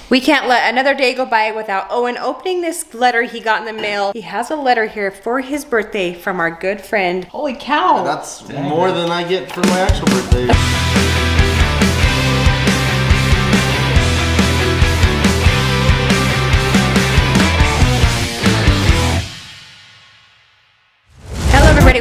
We can't let another day go by without Owen opening this letter he got in the mail. He has a letter here for his birthday from our good friend. Holy cow. That's more than I get for my actual birthday.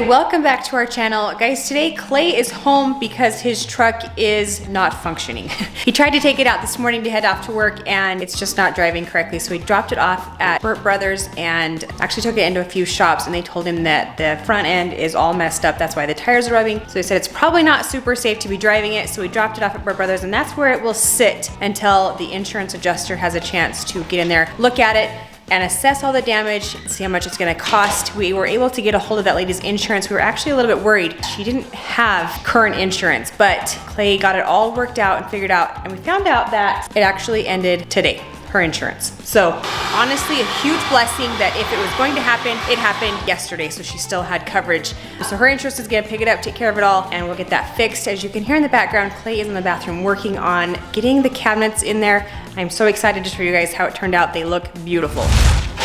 Welcome back to our channel. Guys, today Clay is home because his truck is not functioning. He tried to take it out this morning to head off to work and it's just not driving correctly. So he dropped it off at Burt Brothers and actually took it into a few shops and they told him that the front end is all messed up. That's why the tires are rubbing. So they said it's probably not super safe to be driving it. So we dropped it off at Burt Brothers and that's where it will sit until the insurance adjuster has a chance to get in there, look at it, and assess all the damage, see how much it's gonna cost. We were able to get a hold of that lady's insurance. We were actually a little bit worried. She didn't have current insurance, but Clay got it all worked out and figured out, and we found out that it actually ended today, her insurance. So honestly, a huge blessing that if it was going to happen, it happened yesterday, so she still had coverage. So her insurance is gonna pick it up, take care of it all, and we'll get that fixed. As you can hear in the background, Clay is in the bathroom working on getting the cabinets in there. I'm so excited to show you guys how it turned out. They look beautiful.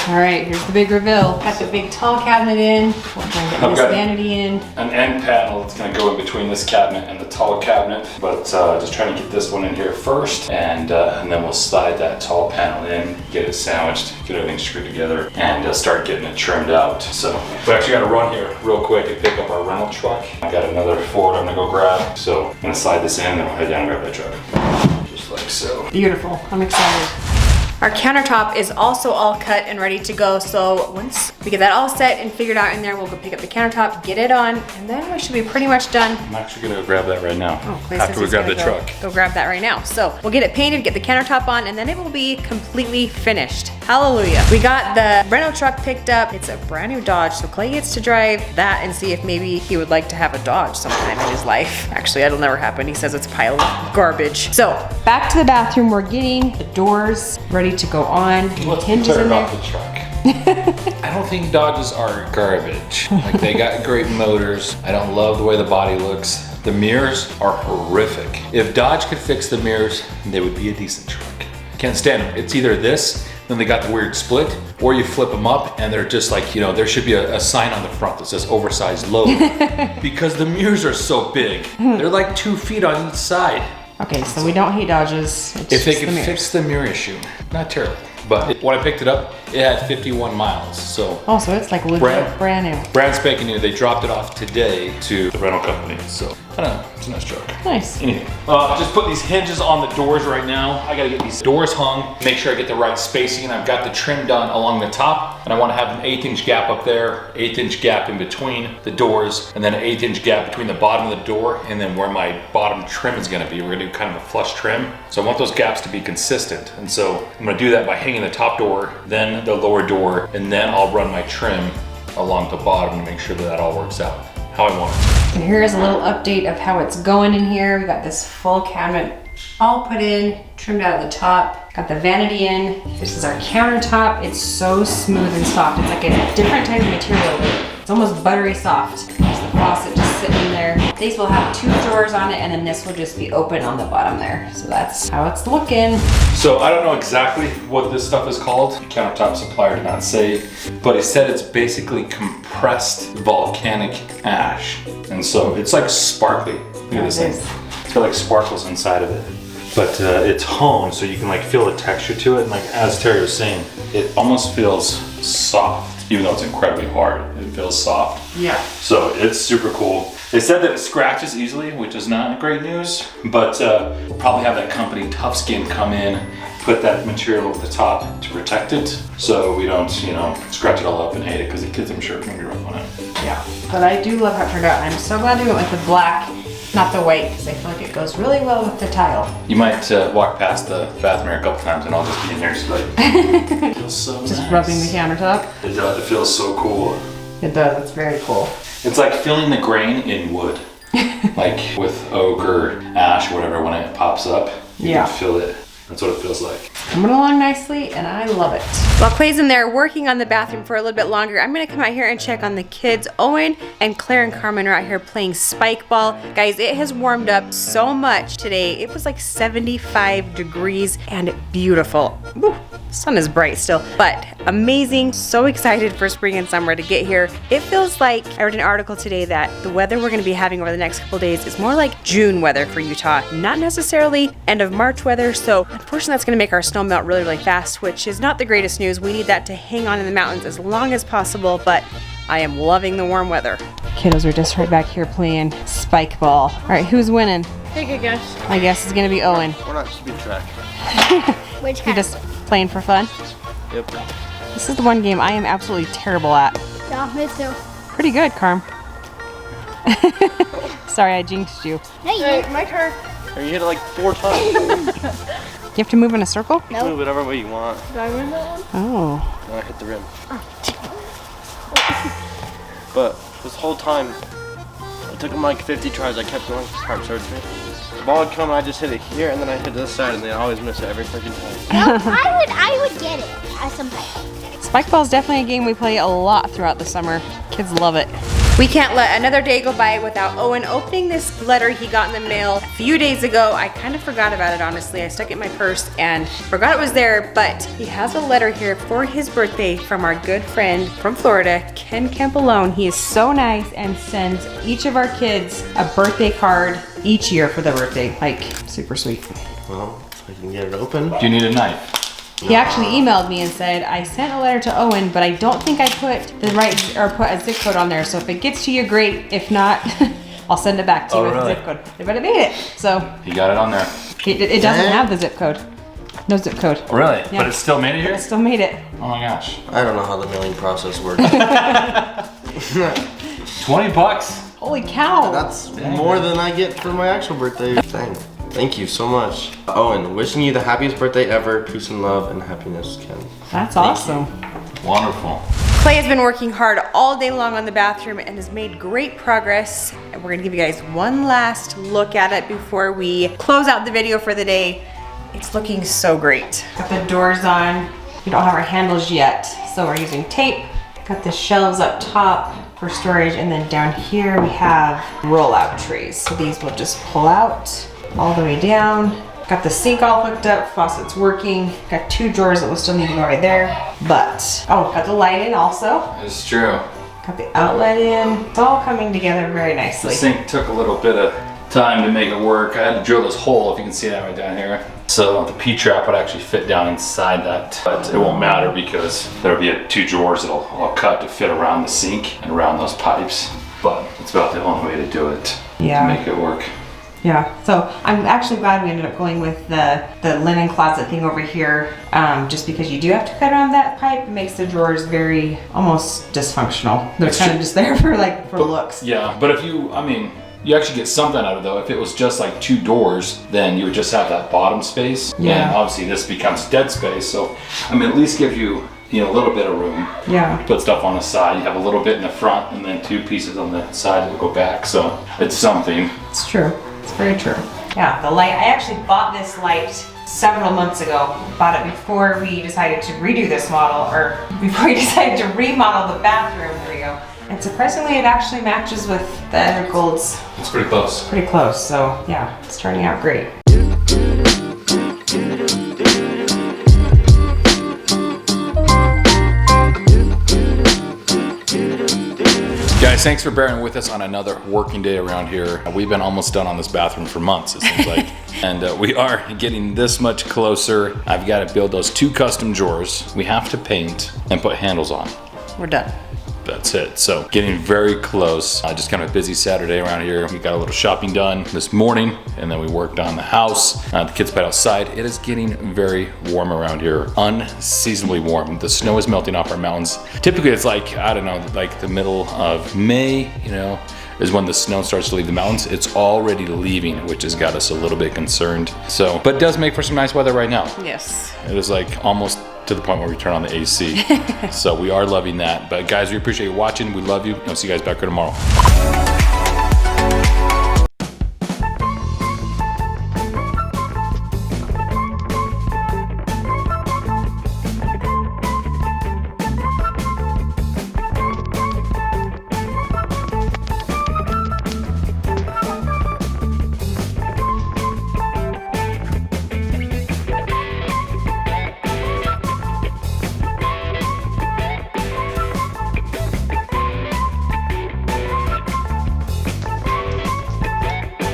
All right, here's the big reveal. Got the big tall cabinet in. We'll try and get this vanity in. An end panel that's gonna go in between this cabinet and the tall cabinet, but just trying to get this one in here first, and then we'll slide that tall panel in, get it sandwiched, get everything screwed together, and start getting it trimmed out. So we actually gotta run here real quick and pick up our rental truck. I got another Ford I'm gonna go grab, so I'm gonna slide this in and then we'll head down and grab that truck. Just like so. Beautiful, I'm excited. Our countertop is also all cut and ready to go. So once we get that all set and figured out in there, we'll go pick up the countertop, get it on, and then we should be pretty much done. I'm actually gonna go grab that right now. Oh, after we grab the truck. Go grab that right now. So we'll get it painted, get the countertop on, and then it will be completely finished. Hallelujah. We got the rental truck picked up. It's a brand new Dodge, so Clay gets to drive that and see if maybe he would like to have a Dodge sometime in his life. Actually, that'll never happen. He says it's a pile of garbage. So back to the bathroom. We're getting the doors ready to go on. Let's hinges in there. off the truck. I don't think Dodges are garbage. Like, they got great motors. I don't love the way the body looks. The mirrors are horrific. If Dodge could fix the mirrors, they would be a decent truck. Can't stand them. It's either this, then they got the weird split, or you flip them up and they're just like, you know, there should be a sign on the front that says oversized load. Because the mirrors are so big. They're like 2 feet on each side. Okay, so we don't hate Dodges. If they could fix the mirror issue, not terrible. But when I picked it up, it had 51 miles, so. Oh, so it's like legit brand new. Brand spanking new. They dropped it off today to the rental company, so. I don't know, it's a nice truck. Nice. Anyway, just put these hinges on the doors right now. I gotta get these doors hung, make sure I get the right spacing. I've got the trim done along the top, and I wanna have an 1/8" gap up there, 1/8" gap in between the doors, and then an 1/8" gap between the bottom of the door and then where my bottom trim is gonna be. We're gonna do kind of a flush trim. So I want those gaps to be consistent. And so I'm gonna do that by hanging the top door, then the lower door, and then I'll run my trim along the bottom to make sure that that all works out how I want it. And here's a little update of how it's going in here. We got this full cabinet all put in, trimmed out of the top. Got the vanity in. This is our countertop. It's so smooth and soft. It's like a different type of material. It's almost buttery soft. There's the faucet just sitting in there. These will have 2 drawers on it and then this will just be open on the bottom there. So that's how it's looking. So I don't know exactly what this stuff is called. The countertop supplier did not say, but he said it's basically compressed volcanic ash. And so it's like sparkly. Look at this thing. It's got like sparkles inside of it. But it's honed, so you can like feel the texture to it. And like as Terry was saying, it almost feels soft. Even though it's incredibly hard, it feels soft. Yeah. So it's super cool. They said that it scratches easily, which is not great news, but we'll probably have that company Tough Skin come in, put that material over the top to protect it, so we don't, you know, scratch it all up and hate it, because the kids, I'm sure, are gonna be rough on it. Yeah. But I do love how it turned out. I'm so glad we went with the black, not the white, because I feel like it goes really well with the tile. You might walk past the bathroom here a couple times and I'll just be in here just like, it feels so Just nice. rubbing the countertop. It does, it feels so cool. It does, it's very cool. It's like feeling the grain in wood. Like with oak or ash or whatever, when it pops up, you can feel it. That's what it feels like. coming along nicely, and I love it. While Clay's in there working on the bathroom for a little bit longer, I'm gonna come out here and check on the kids. Owen and Claire and Carmen are out here playing spike ball. Guys, it has warmed up so much today. It was like 75 degrees and beautiful. Woo. The sun is bright still, but amazing. So excited for spring and summer to get here. It feels like, I read an article today that the weather we're gonna be having over the next couple days is more like June weather for Utah, not necessarily end of March weather. So unfortunately that's gonna make our snow melt really, really fast, which is not the greatest news. We need that to hang on in the mountains as long as possible, but I am loving the warm weather. Kiddos are just right back here playing spike ball. All right, who's winning? Take a guess. My guess is gonna be Owen. We're not speed track. Which You're just playing for fun? Yep. This is the one game I am absolutely terrible at. Yeah, me too. Pretty good, Carm. Sorry, I jinxed you. Hey, my turn. You hit it like 4 times. You have to move in a circle? No. Move whatever way you want. Did I win that one? Oh. And I hit the rim. But this whole time, it took them like 50 tries. I kept going. Carm searched me. The ball would come, I just hit it here, and then I hit this side, and they always miss it every freaking time. No, I would get it at some point. Spike ball is definitely a game we play a lot throughout the summer. Kids love it. We can't let another day go by without Owen opening this letter he got in the mail a few days ago. I kind of forgot about it, honestly. I stuck it in my purse and forgot it was there, but he has a letter here for his birthday from our good friend from Florida, Ken Campolone. He is so nice and sends each of our kids a birthday card each year for their birthday. Like, super sweet. Well, if I can get it open. Do you need a knife? He actually emailed me and said, I sent a letter to Owen, but I don't think I put the right, or put a zip code on there. So if it gets to you, great. If not, I'll send it back to you with the zip code. But it made it. So You got it on there. it doesn't have the zip code. No zip code. Really? Yeah. But it still made it here? It still made it. Oh my gosh. I don't know how the mailing process works. 20 bucks? Holy cow. That's more than I get for my actual birthday. Dang. Thank you so much. Owen, wishing you the happiest birthday ever. Peace and love and happiness, Ken. That's awesome. Wonderful. Clay has been working hard all day long on the bathroom and has made great progress. And we're gonna give you guys one last look at it before we close out the video for the day. It's looking so great. Got the doors on. We don't have our handles yet, so we're using tape. Got the shelves up top for storage, and then down here we have roll-out trays. So these will just pull out all the way down. Got the sink all hooked up, faucet's working. Got 2 drawers that will still need to go right there. But, oh, got the light in also. It's true. Got the outlet in. It's all coming together very The nicely. sink took a little bit of time to make it work. I had to drill this hole, if you can see that right down here. So the P-trap would actually fit down inside that, but it won't matter because there'll be 2 drawers that'll all cut to fit around the sink and around those pipes. But it's about the only way to do it, Yeah. to make it work. Yeah, so I'm actually glad we ended up going with the linen closet thing over here, just because you do have to cut around that pipe. It makes the drawers very, almost dysfunctional. They're That's kind of true. just there for looks. Yeah, but if you, I mean, you actually get something out of it though. If it was just like 2 doors, then you would just have that bottom space. Yeah. And obviously this becomes dead space. So, I mean, at least give you, a little bit of room. Yeah. Put stuff on the side. You have a little bit in the front and then 2 pieces on the side that go back. So it's something. It's true. It's very true. Yeah, the light, I actually bought this light several months ago. Bought it before we decided to redo this model, or before we decided to remodel the bathroom. There we go. And surprisingly, it actually matches with the other golds. It's pretty close. Pretty close, so yeah, it's turning out great. Guys, thanks for bearing with us on another working day around here. We've been almost done on this bathroom for months, it seems like. And we are getting this much closer. I've got to build those 2 custom drawers. We have to paint and put handles on. We're done. That's it. So getting very close. Just kind of a busy Saturday around here. We got a little shopping done this morning, and then we worked on the house. The kids played outside. It is getting very warm around here, unseasonably warm. The snow is melting off our mountains. Typically it's like, I don't know, like the middle of May, is when the snow starts to leave the mountains. It's already leaving, which has got us a little bit concerned. So, but it does make for some nice weather right now. Yes. It is like almost to the point where we turn on the AC. So we are loving that. But guys, we appreciate you watching. We love you. And we'll see you guys back here tomorrow.